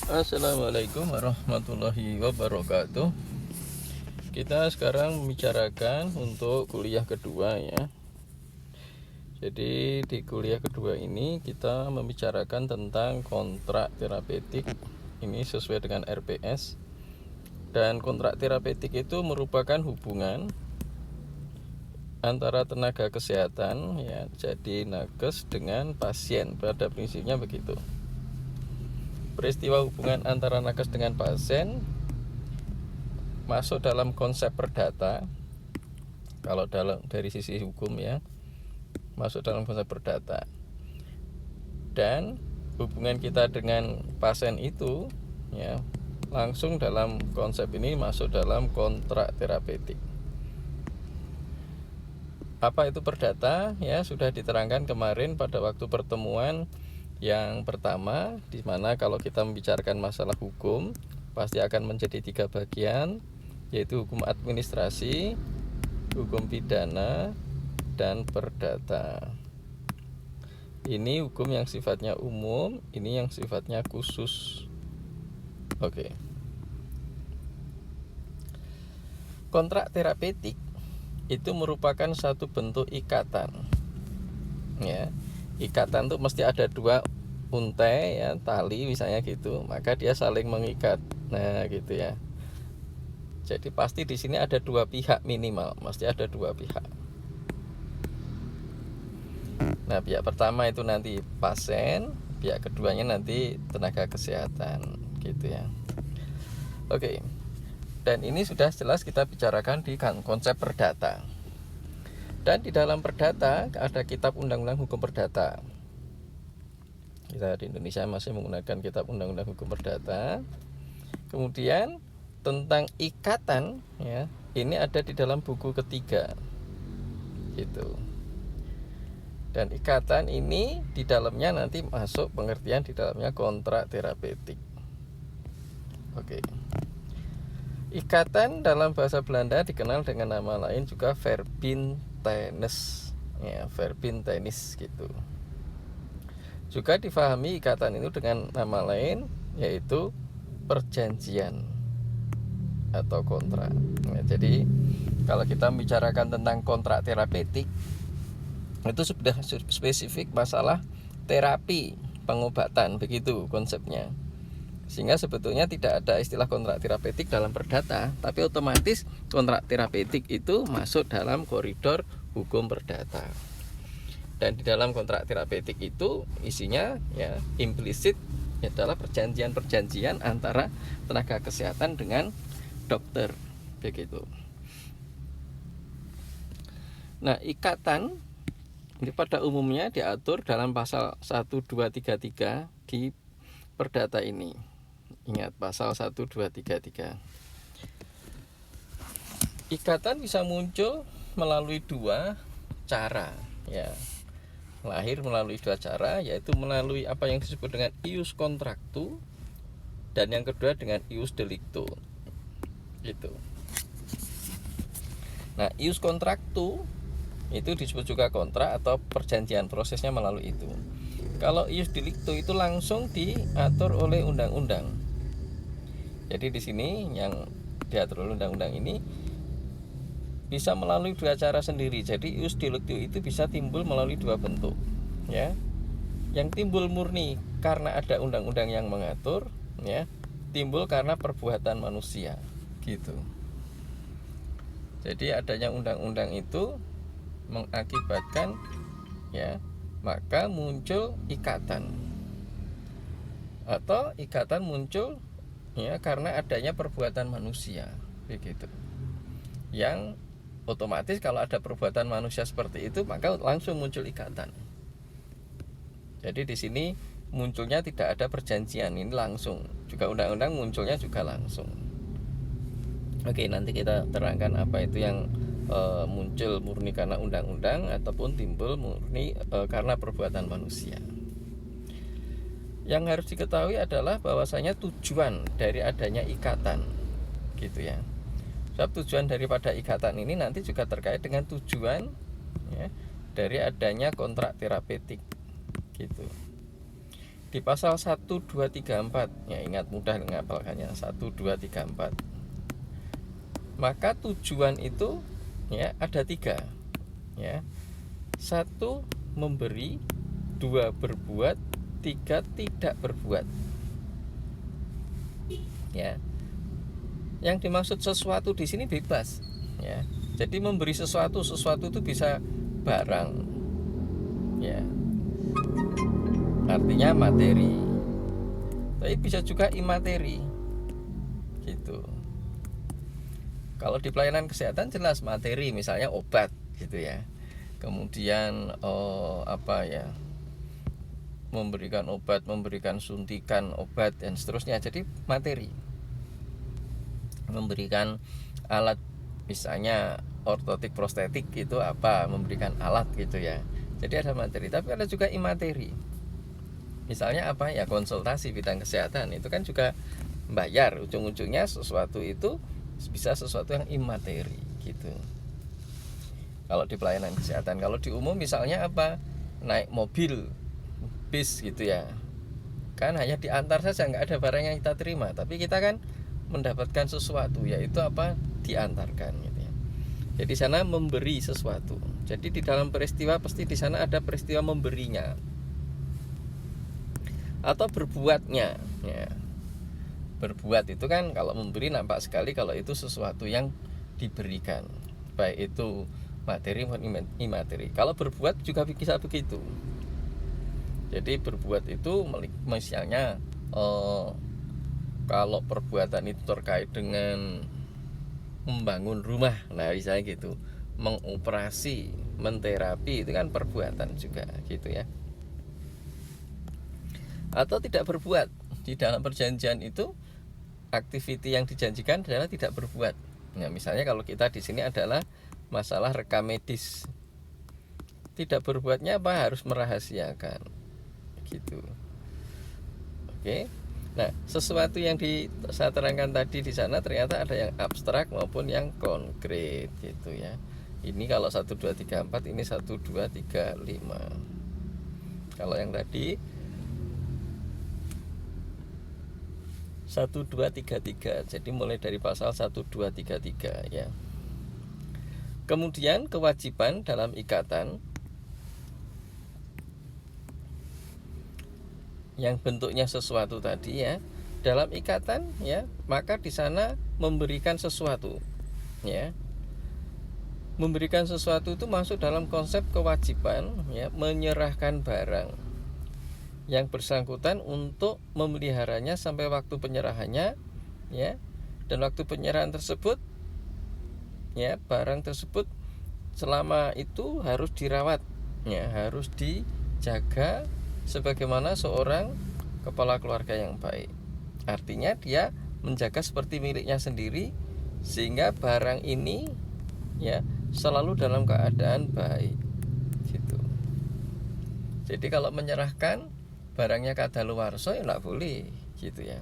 Assalamualaikum warahmatullahi wabarakatuh. Kita sekarang membicarakan untuk kuliah kedua ya. Jadi di kuliah kedua ini kita membicarakan tentang kontrak terapeutik. Ini sesuai dengan RPS. Dan kontrak terapeutik itu merupakan hubungan antara tenaga kesehatan ya, jadi nakes dengan pasien. Pada prinsipnya begitu. Peristiwa hubungan antara nakes dengan pasien masuk dalam konsep perdata. Kalau dari sisi hukum ya, masuk dalam konsep perdata. Dan hubungan kita dengan pasien itu ya, langsung dalam konsep ini masuk dalam kontrak terapeutik. Apa itu perdata? Ya, sudah diterangkan kemarin pada waktu pertemuan yang pertama, di mana kalau kita membicarakan masalah hukum pasti akan menjadi 3 bagian, yaitu hukum administrasi, hukum pidana, dan perdata. Ini hukum yang sifatnya umum, ini yang sifatnya khusus. Oke. Kontrak terapeutik itu merupakan satu bentuk ikatan. Ya. Ikatan itu mesti ada 2 untai ya, tali misalnya gitu, maka dia saling mengikat. Nah, gitu ya. Jadi pasti di sini ada 2 pihak minimal, mesti ada 2 pihak. Nah, pihak pertama itu nanti pasien, pihak keduanya nanti tenaga kesehatan, gitu ya. Oke. Dan ini sudah jelas kita bicarakan di konsep perdata. Dan di dalam perdata ada kitab undang-undang hukum perdata. Kita di Indonesia masih menggunakan kitab undang-undang hukum perdata. Kemudian tentang ikatan ya, ini ada di dalam buku ketiga. Gitu. Dan ikatan ini di dalamnya nanti masuk pengertian di dalamnya kontrak terapeutik. Oke. Ikatan dalam bahasa Belanda dikenal dengan nama lain juga verbintenis ya, verbintenis gitu. Juga difahami ikatan itu dengan nama lain yaitu perjanjian atau kontrak. Nah, jadi kalau kita membicarakan tentang kontrak terapeutik itu sudah spesifik masalah terapi pengobatan, begitu konsepnya. Sehingga sebetulnya tidak ada istilah kontrak terapeutik dalam perdata, tapi otomatis kontrak terapeutik itu masuk dalam koridor hukum perdata. Dan di dalam kontrak terapeutik itu isinya ya implisit adalah perjanjian-perjanjian antara tenaga kesehatan dengan dokter, begitu. Nah, ikatan ini pada umumnya diatur dalam pasal 1233 di perdata ini. Ingat pasal 1233. Ikatan bisa muncul melalui 2 cara ya. Lahir melalui 2 cara, yaitu melalui apa yang disebut dengan ius contractu dan yang kedua dengan ius delicto. Gitu. Nah, ius contractu itu disebut juga kontrak atau perjanjian, prosesnya melalui itu. Kalau ius delicto itu langsung diatur oleh undang-undang. Jadi di sini yang diatur oleh undang-undang ini bisa melalui 2 cara sendiri. Jadi ius delicto itu bisa timbul melalui 2 bentuk, ya. Yang timbul murni karena ada undang-undang yang mengatur, ya. Timbul karena perbuatan manusia, gitu. Jadi adanya undang-undang itu mengakibatkan ya, maka muncul ikatan. Atau ikatan muncul ya karena adanya perbuatan manusia, begitu. Yang otomatis kalau ada perbuatan manusia seperti itu maka langsung muncul ikatan. Jadi di sini munculnya tidak ada perjanjian, ini langsung. Juga undang-undang munculnya juga langsung. Oke, nanti kita terangkan apa itu yang muncul murni karena undang-undang ataupun timbul murni karena perbuatan manusia. Yang harus diketahui adalah bahwasanya tujuan dari adanya ikatan, gitu ya. Sebab tujuan daripada ikatan ini nanti juga terkait dengan tujuan ya, dari adanya kontrak terapeutik, gitu. di pasal 1, 2, 3, 4 ya, ingat mudah ngapalkannya 1, 2, 3, 4. Maka tujuan itu ya ada 3 ya. 1 memberi, 2 berbuat, 3 tidak berbuat ya. Yang dimaksud sesuatu di sini bebas ya. Jadi memberi sesuatu itu bisa barang ya, artinya materi, tapi bisa juga imateri gitu. Kalau di pelayanan kesehatan jelas materi, misalnya obat gitu ya. Kemudian memberikan obat, memberikan suntikan obat dan seterusnya, jadi materi. Memberikan alat, misalnya ortotik prostetik itu apa, memberikan alat gitu ya. Jadi ada materi, tapi ada juga imateri. Misalnya apa ya, konsultasi bidang kesehatan itu kan juga bayar, ujung-ujungnya sesuatu itu bisa sesuatu yang imateri gitu. Kalau di pelayanan kesehatan, kalau di umum misalnya apa, naik mobil, bis gitu ya, kan hanya diantar saja, nggak ada barang yang kita terima, tapi kita kan mendapatkan sesuatu, yaitu apa, diantarkan gitu ya. Jadi sana memberi sesuatu. Jadi di dalam peristiwa pasti di sana ada peristiwa memberinya atau berbuatnya ya. Berbuat itu kan kalau memberi nampak sekali kalau itu sesuatu yang diberikan, baik itu materi maupun imateri. Kalau berbuat juga bisa begitu. Jadi berbuat itu misalnya kalau perbuatan itu terkait dengan membangun rumah, nah misalnya gitu, mengoperasi, menterapi, itu kan perbuatan juga gitu ya. Atau tidak berbuat, di dalam perjanjian itu activity yang dijanjikan adalah tidak berbuat. Nah, misalnya kalau kita di sini adalah masalah rekam medis, tidak berbuatnya apa, harus merahasiakan gitu. Oke. Nah, sesuatu yang saya terangkan tadi di sana ternyata ada yang abstrak maupun yang konkret gitu ya. Ini kalau 1, 2, 3, 4, ini 1, 2, 3, 5. Kalau yang tadi 1, 2, 3, 3. Jadi mulai dari pasal 1, 2, 3, 3 ya. Kemudian kewajiban dalam ikatan yang bentuknya sesuatu tadi ya, dalam ikatan ya, maka di sana memberikan sesuatu ya. Memberikan sesuatu itu masuk dalam konsep kewajiban ya, menyerahkan barang yang bersangkutan untuk memeliharanya sampai waktu penyerahannya ya. Dan waktu penyerahan tersebut ya, barang tersebut selama itu harus dirawat ya, harus dijaga sebagaimana seorang kepala keluarga yang baik. Artinya dia menjaga seperti miliknya sendiri, sehingga barang ini ya selalu dalam keadaan baik gitu. Jadi kalau menyerahkan barangnya kadaluwarsa ya nggak boleh gitu ya.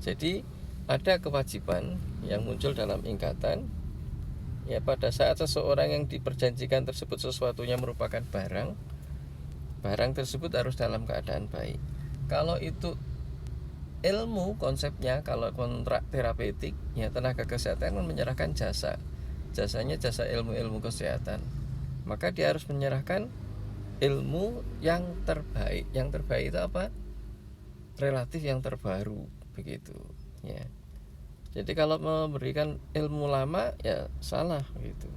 Jadi ada kewajiban yang muncul dalam ikatan ya, pada saat seseorang yang diperjanjikan tersebut sesuatunya merupakan barang tersebut harus dalam keadaan baik. Kalau itu ilmu konsepnya, kalau kontrak terapeutik ya, tenaga kesehatan menyerahkan jasanya jasa ilmu kesehatan, maka dia harus menyerahkan ilmu yang terbaik. Yang terbaik itu apa? Relatif yang terbaru begitu ya. Jadi kalau memberikan ilmu lama ya salah gitu.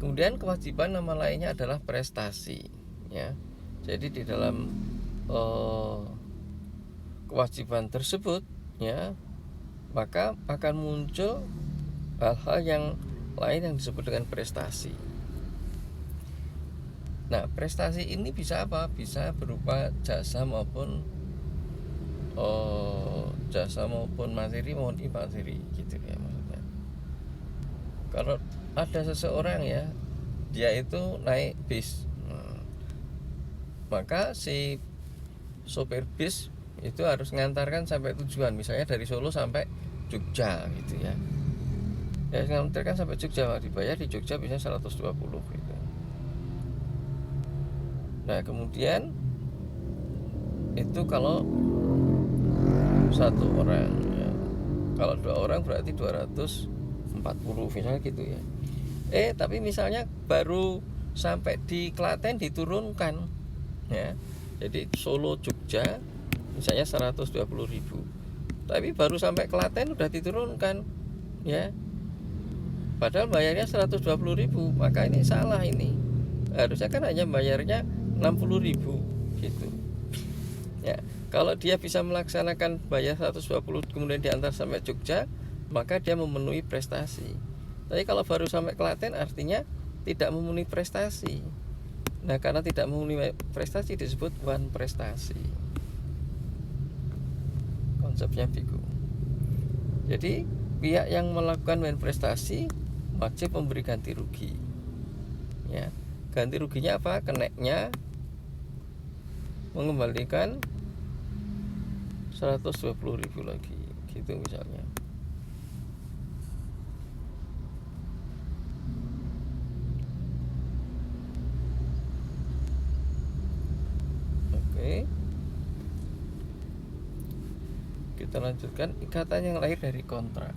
Kemudian kewajiban nama lainnya adalah prestasi ya. Jadi di dalam kewajiban tersebut ya, maka akan muncul hal-hal yang lain yang disebut dengan prestasi. Nah, prestasi ini bisa apa? Bisa berupa jasa maupun materi maupun imateri gitu ya maksudnya. Kalau ada seseorang ya, dia itu naik bis, maka si sopir bis itu harus ngantarkan sampai tujuan, misalnya dari Solo sampai Jogja gitu ya. Ya ngantarkan sampai Jogja, dibayar di Jogja bisa 120 gitu. Nah kemudian itu kalau satu orang ya. Kalau 2 orang berarti 240 misalnya gitu ya. Tapi misalnya baru sampai di Klaten diturunkan ya. Jadi Solo Jogja misalnya 120.000, tapi baru sampai Klaten udah diturunkan ya, padahal bayarnya 120.000. Maka ini salah, ini harusnya kan hanya bayarnya 60.000 gitu ya. Kalau dia bisa melaksanakan bayar 120 kemudian diantar sampai Jogja, maka dia memenuhi prestasi. Tapi kalau baru sampai Klaten artinya tidak memenuhi prestasi. Nah karena tidak memenuhi prestasi disebut wan prestasi. Konsepnya begitu. Jadi pihak yang melakukan wan prestasi wajib memberi ganti rugi ya. Ganti ruginya apa? Keneknya mengembalikan 120.000 lagi gitu misalnya. Oke, kita lanjutkan ikatan yang lahir dari kontrak.